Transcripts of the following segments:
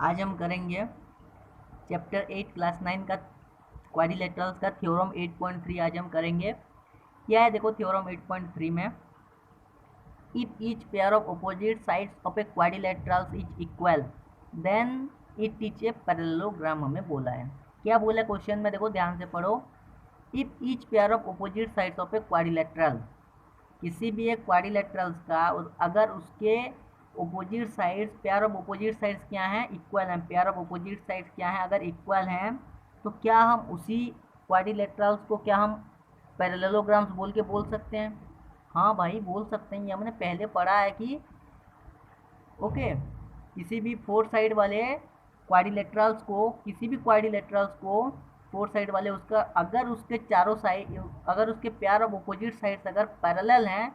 आज हम करेंगे चैप्टर 8 क्लास 9 का क्वाड्रिलेटरल्स का थ्योरम 8.3 आज हम करेंगे। क्या है देखो थ्योरम 8.3 में, if each pair of opposite sides of a quadrilaterals is equal then it is a parallelogram हमें बोला है। क्या बोला है क्वेश्चन में, देखो ध्यान से पढ़ो। If each pair of opposite sides of a quadrilateral, किसी भी एक क्वाड्रिलेटरल्स का अगर उसके opposite sides, pair of opposite sides क्या हैं, इक्वल हैं। पेयर ऑफ ओपोजिट साइड्स क्या हैं, अगर इक्वल हैं तो क्या हम उसी क्वाड्रिलेटरल्स को क्या हम पैरेललोग्राम्स बोल के बोल सकते हैं? हाँ भाई बोल सकते हैं, ये हमने पहले पढ़ा है कि ओके किसी भी फोर साइड वाले क्वाड्रिलेटरल्स को, किसी भी क्वाड्रिलेटरल्स को फोर साइड वाले उसका अगर उसके चारों साइड, अगर उसके पेयर ऑफ अपोजिट साइड्स अगर पैरेलल हैं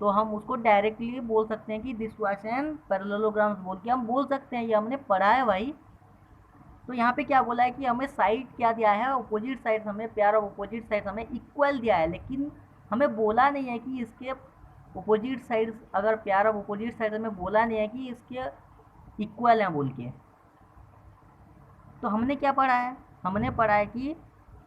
तो हम उसको डायरेक्टली बोल सकते हैं कि दिस वाज एन पैरेललोग्राम्स बोल के हम बोल सकते हैं। ये हमने पढ़ा है भाई। तो यहाँ पे क्या बोला है कि हमें साइड क्या दिया है, अपोजिट साइड, हमें पेयर ऑफ अपोजिट साइड हमें इक्वल दिया है, लेकिन हमें बोला नहीं है कि इसके अपोजिट साइड, अगर पेयर ऑफ अपोजिट साइड हमें बोला नहीं है कि इसके इक्वल हैं बोल के। तो हमने क्या पढ़ा है, हमने पढ़ा है कि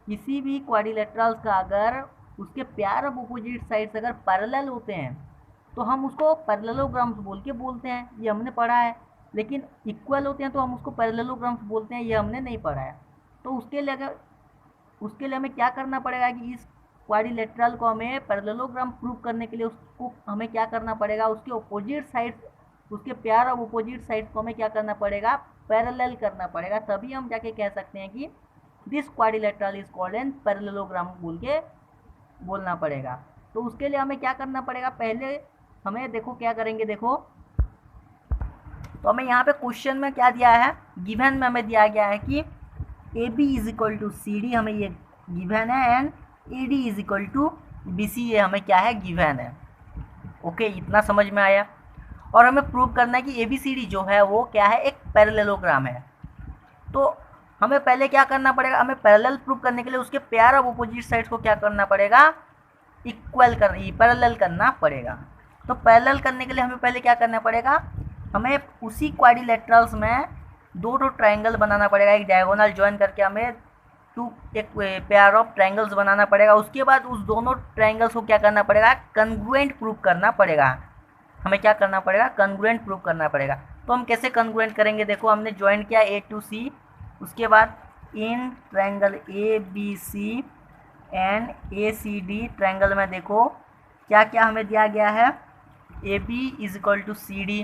किसी भी क्वाड्रिलेटरल्स का अगर उसके पेयर ऑफ अपोजिट साइड्स अगर पैरेलल होते हैं तो हम उसको पैरेललोग्राम्स बोल के बोलते हैं, ये हमने पढ़ा है। लेकिन इक्वल होते हैं तो हम उसको पैरेललोग्राम्स बोलते हैं, ये हमने नहीं पढ़ा है। तो उसके लिए हमें क्या करना पड़ेगा कि इस क्वाड्रिलेटरल को हमें पैरेललोग्राम प्रूव करने के लिए उसको हमें क्या करना पड़ेगा, उसके अपोजिट साइड्स, उसके पेयर ऑफ अपोजिट साइड्स को हमें क्या करना पड़ेगा, पैरेलल करना पड़ेगा। तभी हम जाके कह सकते हैं कि this quadrilateral is called an parallelogram बोल के बोलना पड़ेगा। तो उसके लिए हमें क्या करना पड़ेगा, पहले हमें देखो क्या करेंगे, देखो तो हमें यहाँ पे क्वेश्चन में क्या दिया है, गिवन में हमें दिया गया है कि A B is equal to C D, हमें ये गिवन है, and A D is equal to B C, ये हमें क्या है, गिवन है। ओके इतना समझ में आया। और हमें प्रूव करना है कि ए बी सी डी जो है वो क्या है, एक पैरेललोग्राम है। तो हमें पहले क्या करना पड़ेगा, हमें पैरेलल प्रूव करने के लिए उसके पेयर ऑफ अपोजिट साइड्स को क्या करना पड़ेगा, इक्वल कर, पैरेलल करना पड़ेगा। तो पैरेलल करने के लिए हमें पहले क्या करना पड़ेगा, हमें उसी क्वाड्रिलेटरल्स में दो ट्रायंगल बनाना पड़ेगा, एक डायगोनल ज्वाइन करके हमें एक पेयर ऑफ ट्रायंगल्स बनाना पड़ेगा। उसके बाद उस दोनों ट्रायंगल्स को क्या करना पड़ेगा, कन्ग्रुएंट प्रूव करना पड़ेगा। हमें क्या करना पड़ेगा, कन्ग्रुएंट प्रूव करना पड़ेगा। तो हम कैसे कन्ग्रुएंट करेंगे, देखो हमने ज्वाइन किया ए टू सी, उसके बाद इन triangle A B C and A C D triangle में देखो क्या क्या हमें दिया गया है, A B is equal to C D,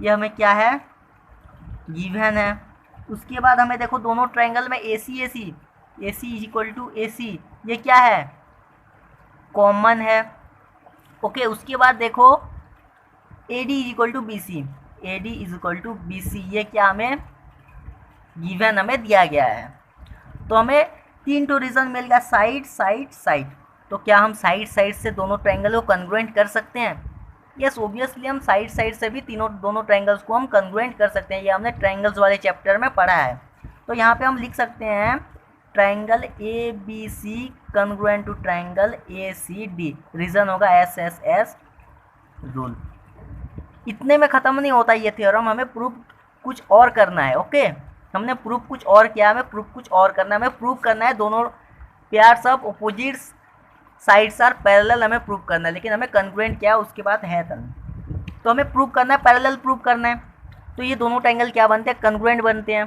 ये हमें क्या है, गिवन है। उसके बाद हमें देखो दोनों ट्रायंगल में A C is equal to A C, ये क्या है, कॉमन है। ओके उसके बाद देखो A D is equal to B C, A D is equal to B C, ये क्या हमें गिवन हमें दिया गया है। तो हमें तीन तो रीजन मिल गया, साइड साइड साइड। तो क्या हम साइड साइड से दोनों ट्रायंगल को कन्ग्रुएंट कर सकते हैं? यस ओब्वियसली हम साइड साइड से भी दोनों ट्रायंगल्स को हम कन्ग्रुएंट कर सकते हैं, ये हमने ट्रायंगल्स वाले चैप्टर में पढ़ा है। तो यहाँ पे हम लिख सकते हैं triangle A B C congruent to triangle A C D, reason होगा एस एस एस रूल। इतने में ख़त्म नहीं होता ये थ्योरम, हमें प्रूफ कुछ और करना है। ओके हमने प्रूफ कुछ और किया, हमें प्रूफ कुछ और करना है, हमें प्रूफ करना है दोनों pairs of opposite sides are parallel, हमें प्रूफ करना है, लेकिन हमें कन्ग्रुएंट क्या उसके बाद है तब। तो हमें प्रूफ करना है, पैरेलल प्रूफ करना है। तो ये दोनों ट्रायंगल क्या बनते हैं, कन्ग्रुएंट बनते हैं।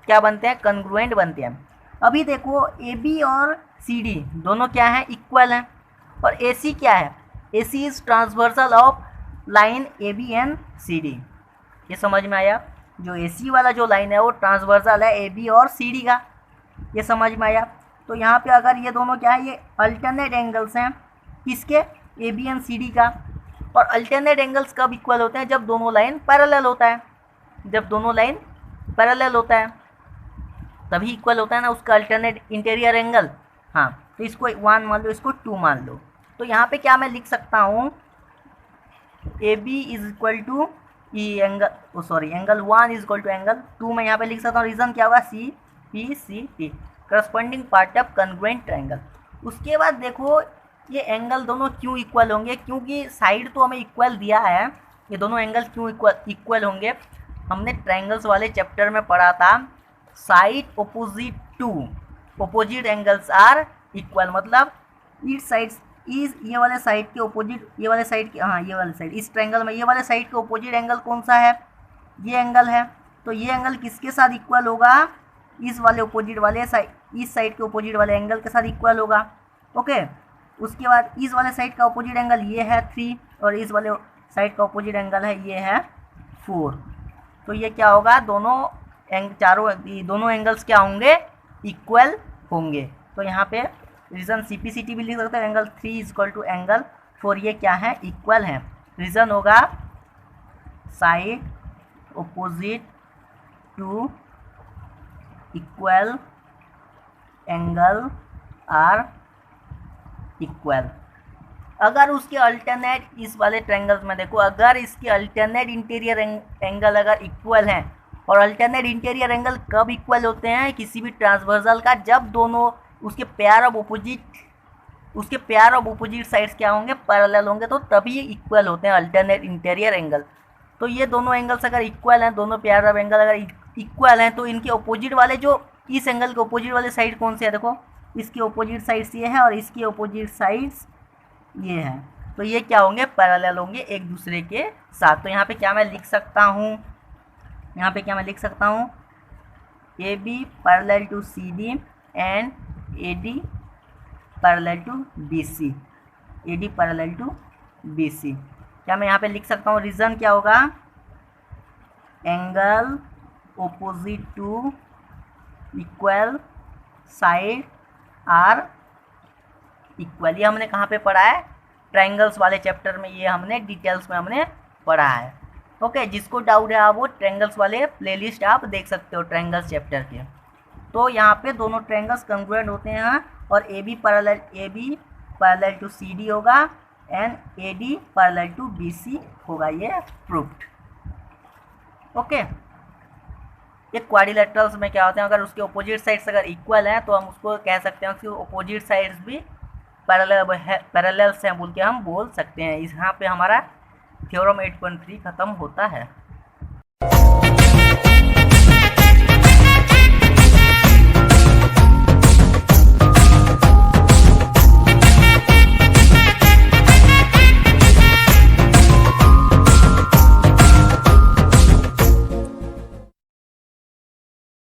क्या बनते हैं, कन्ग्रुएंट बनते हैं। अभी देखो ए बी और सी डी दोनों क्या हैं, इक्वल हैं। और ए सी क्या है, A C is transversal of line A B and C D, ये समझ में आया। जो ए सी वाला जो लाइन है वो ट्रांसवर्सल है ए बी और सी डी का, ये समझ में आया। तो यहाँ पे अगर ये दोनों क्या है, ये अल्टरनेट एंगल्स हैं किसके, A B and C D का। और अल्टरनेट एंगल्स कब इक्वल होते हैं, जब दोनों लाइन पैरेलल होता है, जब दोनों लाइन पैरेलल होता है तभी इक्वल होता है ना उसका अल्टरनेट इंटीरियर एंगल। हाँ तो इसको 1 मान लो, इसको 2 मान लो। तो यहाँ पे क्या मैं लिख सकता हूँ, A B is equal to E angle, sorry angle 1 is equal to angle 2 मैं यहाँ पे लिख सकता हूँ। रीज़न क्या होगा, C P C T, corresponding part of congruent triangle. उसके बाद देखो ये एंगल दोनों क्यों इक्वल होंगे, क्योंकि साइड तो हमें इक्वल दिया है, ये दोनों एंगल क्यों इक्वल होंगे, हमने ट्रायंगल्स वाले चैप्टर में पढ़ा था side opposite to opposite angles are equal, मतलब ईच साइड्स इज ये वाले साइड के ऑपोजिट, ये वाले साइड के, हाँ ये वाले साइड, इस ट्रायंगल में ये वाले साइड के ऑपोजिट एंगल कौन सा है, ये एंगल है। तो ये एंगल किसके साथ इक्वल होगा, इस वाले ऑपोजिट वाले साइड, इस साइड के ऑपोजिट वाले एंगल के साथ इक्वल होगा। ओके, उसके बाद इस वाले साइड का ऑपोजिट एंगल ये है 3 और इस वाले साइड का ऑपोजिट एंगल है ये है 4। तो ये क्या होगा, दोनों एंगल्स क्या होंगे, इक्वल होंगे। तो यहाँ पे रीजन CPCT भी लिख सकते हैं, एंगल 3 इक्वल टू एंगल 4, ये क्या है, इक्वल है। रीजन होगा side opposite to equal angle are equal. अगर उसके अल्टरनेट इस वाले ट्रायंगल्स में देखो, अगर इसके अल्टरनेट इंटीरियर एंगल अगर इक्वल हैं, और अल्टरनेट इंटीरियर एंगल कब इक्वल होते हैं, किसी भी ट्रांसवर्सल का, जब दोनों उसके पेयर ऑफ ऑपोजिट साइड्स क्या होंगे, पैरेलल होंगे, तो तभी इक्वल होते हैं अल्टरनेट इंटीरियर एंगल। तो ये दोनों एंगल्स अगर इक्वल हैं, दोनों पेयर ऑफ एंगल अगर इक्वल हैं, तो इनके ऑपोजिट वाले जो इस एंगल के ऑपोजिट वाले साइड कौन से है, देखो इसकी ऑपोजिट साइड्स ये है और इसकी ऑपोजिट साइड्स ये है, तो ये क्या होंगे, पैरेलल होंगे एक दूसरे के साथ। तो यहाँ पे क्या मैं लिख सकता हूँ, यहाँ पे क्या मैं लिख सकता हूँ, AB parallel to CD and AD parallel to BC, AD parallel to BC। क्या मैं यहाँ पे लिख सकता हूँ, रीजन क्या होगा, angle opposite to equal side are equal. ये हमने कहाँ पे पढ़ा है, ट्रायंगल्स वाले चैप्टर में, ये हमने डिटेल्स में हमने पढ़ा है। ओके, जिसको डाउट है आप वो ट्रायंगल्स वाले प्लेलिस्ट आप देख सकते हो ट्रायंगल्स चैप्टर के। तो यहाँ पे दोनों ट्रायंगल्स कंग्रुएंट होते हैं और AB पैरेलल टू CD होगा and AD parallel to BC होगा, ये प्रूफ्ड। ओके, ये क्वाड्रिलेटरल्स में क्या होते हैं, अगर उसके ऑपोजिट साइड्स अगर इक्वल हैं तो हम उसको कह सकते हैं उसके ऑपोजिट साइड्स भी पैरेलल्स हैं बोल के हम बोल सकते हैं। यहाँ पे हमारा थ्योरम 8.3 खत्म होता है।